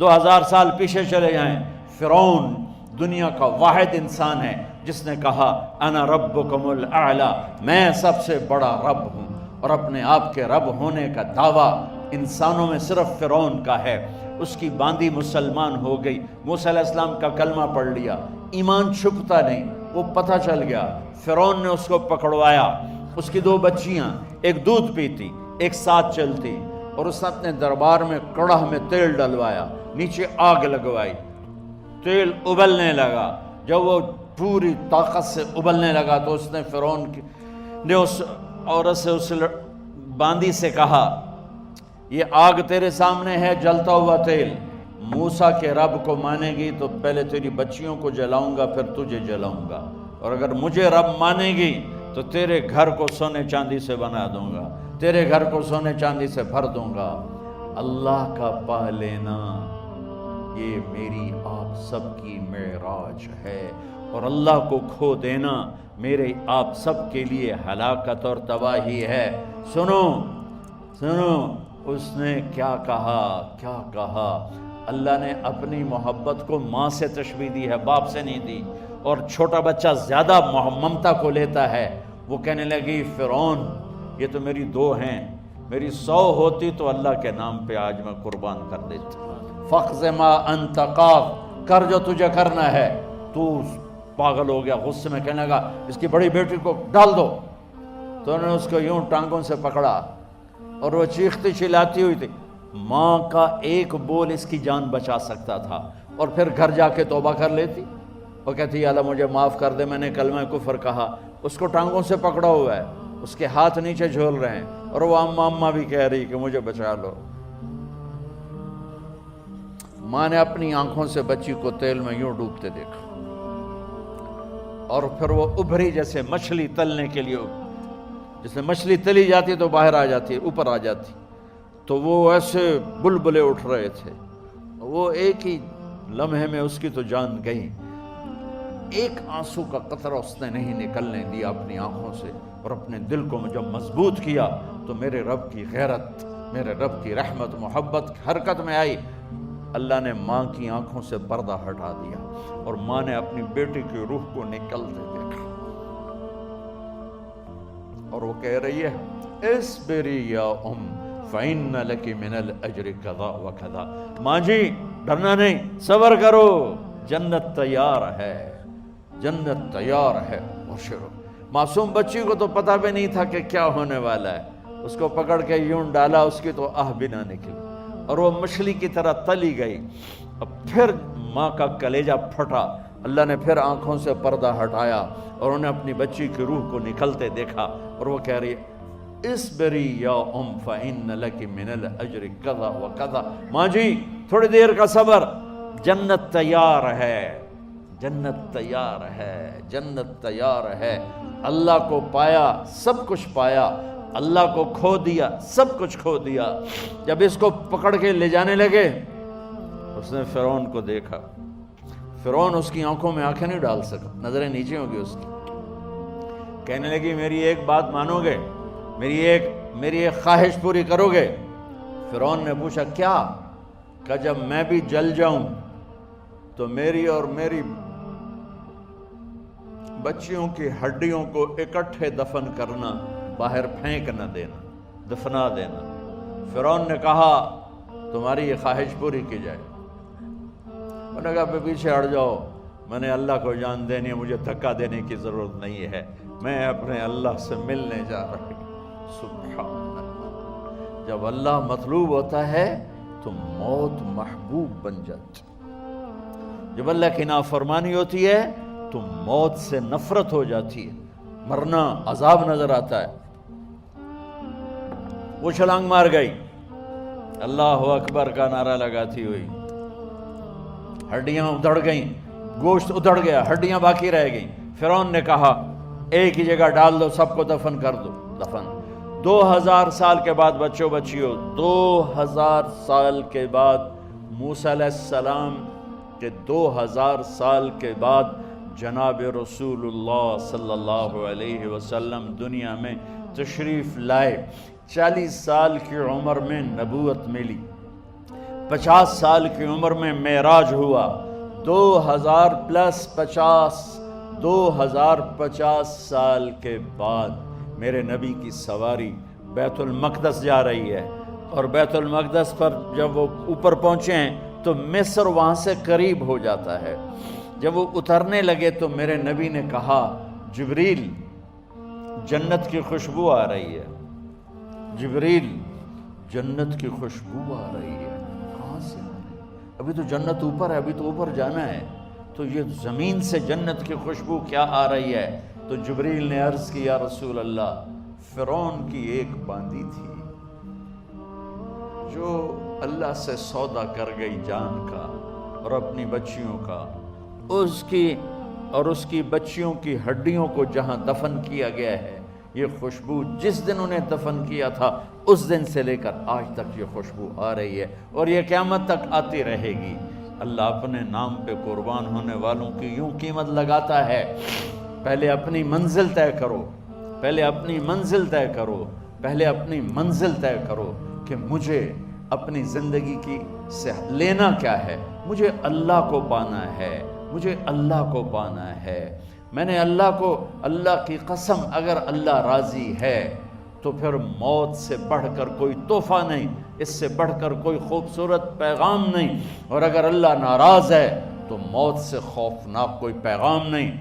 2000 سال پیچھے چلے جائیں، فرعون دنیا کا واحد انسان ہے جس نے کہا انا ربکم الاعلی، میں سب سے بڑا رب ہوں، اور اپنے آپ کے رب ہونے کا دعویٰ انسانوں میں صرف فرعون کا ہے۔ اس کی باندی مسلمان ہو گئی، موسیٰ علیہ السلام کا کلمہ پڑھ لیا، ایمان چھپتا نہیں، وہ پتہ چل گیا، فرعون نے اس کو پکڑوایا۔ اس کی 2 بچیاں، ایک دودھ پیتی ایک ساتھ چلتی، اور اس نے اپنے دربار میں کڑاہ میں تیل ڈلوایا، نیچے آگ لگوائی، تیل ابلنے لگا۔ جب وہ پوری طاقت سے ابلنے لگا تو اس نے فرعون نے اس عورت سے، اس باندی سے کہا یہ آگ تیرے سامنے ہے، جلتا ہوا تیل، موسیٰ کے رب کو مانے گی تو پہلے تیری بچیوں کو جلاؤں گا، پھر تجھے جلاؤں گا، اور اگر مجھے رب مانے گی تو تیرے گھر کو سونے چاندی سے بنا دوں گا، تیرے گھر کو سونے چاندی سے بھر دوں گا۔ اللہ کا پا لینا یہ میری آپ سب کی معراج ہے، اور اللہ کو کھو دینا میرے آپ سب کے لیے ہلاکت اور تباہی ہے۔ سنو سنو، اس نے کیا کہا؟ اللہ نے اپنی محبت کو ماں سے تشبیہ دی ہے، باپ سے نہیں دی، اور چھوٹا بچہ زیادہ ممتا کو لیتا ہے۔ وہ کہنے لگی فرعون یہ تو میری 2 ہیں، میری 100 ہوتی تو اللہ کے نام پہ آج میں قربان کر دیتی۔ فَاقْضِ مَا أَنْتَ قَاضٍ، کر جو تجھے کرنا ہے۔ تو پاگل ہو گیا، غصے میں کہنے لگا اس کی بڑی بیٹی کو ڈال دو۔ تو انہوں نے اس کو یوں ٹانگوں سے پکڑا، اور وہ چیختی چلاتی ہوئی تھی۔ ماں کا ایک بول اس کی جان بچا سکتا تھا، اور پھر گھر جا کے توبہ کر لیتی، وہ کہتی اللہ مجھے معاف کر دے، میں نے کلمہ کفر کہا۔ اس کو ٹانگوں سے پکڑا ہوا ہے، اس کے ہاتھ نیچے جھول رہے ہیں، اور وہ اماں بھی کہہ رہی کہ مجھے بچا لو۔ ماں نے اپنی آنکھوں سے بچی کو تیل میں یوں ڈوبتے دیکھا، اور پھر وہ ابھری جیسے مچھلی تلنے کے لیے، جیسے مچھلی تلی جاتی تو باہر آ جاتی، اوپر آ جاتی، تو وہ ایسے بلبلے اٹھ رہے تھے۔ وہ ایک ہی لمحے میں اس کی تو جان گئی، ایک آنسو کا قطرہ اس نے نہیں نکلنے دیا اپنی آنکھوں سے، اور اپنے دل کو جب مضبوط کیا تو میرے رب کی غیرت، میرے رب کی رحمت محبت حرکت میں آئی۔ اللہ نے ماں کی آنکھوں سے پردہ ہٹا دیا، اور ماں نے اپنی بیٹی کی روح کو نکلتے دیکھا، اور وہ کہہ رہی ہے اصبری یا ام فإن لک من الأجر کذا وکذا، ماں جی ڈرنا نہیں، صبر کرو، جنت تیار ہے، جنت تیار ہے۔ معصوم بچی کو تو پتہ بھی نہیں تھا کہ کیا ہونے والا ہے، اس کو پکڑ کے یوں ڈالا، اس کی تو آہ بھی نہ نکلی، اور وہ مچھلی کی طرح تلی گئی۔ اب پھر ماں کا کلیجہ پھٹا، اللہ نے پھر آنکھوں سے پردہ ہٹایا، اور انہیں اپنی بچی کی روح کو نکلتے دیکھا، اور وہ کہہ رہی اصبری یا ام فإن لک من الأجر کذا وکذا، ماں جی تھوڑی دیر کا صبر، جنت تیار ہے، جنت تیار ہے، جنت تیار ہے۔ اللہ کو پایا سب کچھ پایا، اللہ کو کھو دیا سب کچھ کھو دیا۔ جب اس کو پکڑ کے لے جانے لگے، اس نے فرعون کو دیکھا، فرعون اس کی آنکھوں میں آنکھیں نہیں ڈال سکا، نظریں نیچے ہوں گی اس کی۔ کہنے لگی میری ایک بات مانو گے، میری ایک خواہش پوری کرو گے؟ فرعون نے پوچھا کیا؟ کہ جب میں بھی جل جاؤں تو میری اور میری بچیوں کی ہڈیوں کو اکٹھے دفن کرنا، باہر پھینک نہ دینا، دفنا دینا۔ فرعون نے کہا تمہاری یہ خواہش پوری کی جائے۔ انہوں نے کہا پیچھے ہٹ جاؤ، میں نے اللہ کو جان دینی ہے، مجھے دھکا دینے کی ضرورت نہیں ہے، میں اپنے اللہ سے ملنے جا رہا ہوں۔ سبحان اللہ، جب اللہ مطلوب ہوتا ہے تو موت محبوب بن جاتی، جب اللہ کی نافرمانی ہوتی ہے تو موت سے نفرت ہو جاتی ہے، مرنا عذاب نظر آتا ہے۔ وہ چھلانگ مار گئی، اللہ اکبر کا نعرہ لگاتی ہوئی، ہڈیاں ادھڑ گئیں، گوشت ادھڑ گیا، ہڈیاں باقی رہ گئیں۔ فرعون نے کہا ایک ہی جگہ ڈال دو، سب کو دفن کر دو۔ دفن 2000 سال کے بعد، بچوں بچیوں 2000 سال کے بعد، موسیٰ علیہ السلام کے 2000 سال کے بعد جناب رسول اللہ صلی اللہ علیہ وسلم دنیا میں تشریف لائے۔ 40 سال کی عمر میں نبوت ملی، 50 سال کی عمر میں معراج ہوا، 2000 پلس 2050 سال کے بعد میرے نبی کی سواری بیت المقدس جا رہی ہے، اور بیت المقدس پر جب وہ اوپر پہنچے ہیں تو مصر وہاں سے قریب ہو جاتا ہے۔ جب وہ اترنے لگے تو میرے نبی نے کہا جبریل جنت کی خوشبو آ رہی ہے، جبریل جنت کی خوشبو آ رہی ہے، کہاں سے آ رہی ہے؟ ابھی تو جنت اوپر ہے، ابھی تو اوپر جانا ہے، تو یہ زمین سے جنت کی خوشبو کیا آ رہی ہے؟ تو جبریل نے عرض کی یا رسول اللہ، فرعون کی ایک باندی تھی جو اللہ سے سودا کر گئی جان کا اور اپنی بچیوں کا، اس کی بچیوں کی ہڈیوں کو جہاں دفن کیا گیا ہے، یہ خوشبو جس دن انہیں دفن کیا تھا اس دن سے لے کر آج تک یہ خوشبو آ رہی ہے، اور یہ قیامت تک آتی رہے گی۔ اللہ اپنے نام پہ قربان ہونے والوں کی یوں قیمت لگاتا ہے، پہلے اپنی منزل طے کرو، پہلے اپنی منزل طے کرو، پہلے اپنی منزل طے کرو کہ مجھے اپنی زندگی کی سے لینا کیا ہے، مجھے اللہ کو پانا ہے، مجھے اللہ کو پانا ہے۔ میں نے اللہ کی قسم، اگر اللہ راضی ہے تو پھر موت سے بڑھ کر کوئی تحفہ نہیں، اس سے بڑھ کر کوئی خوبصورت پیغام نہیں، اور اگر اللہ ناراض ہے تو موت سے خوفناک کوئی پیغام نہیں۔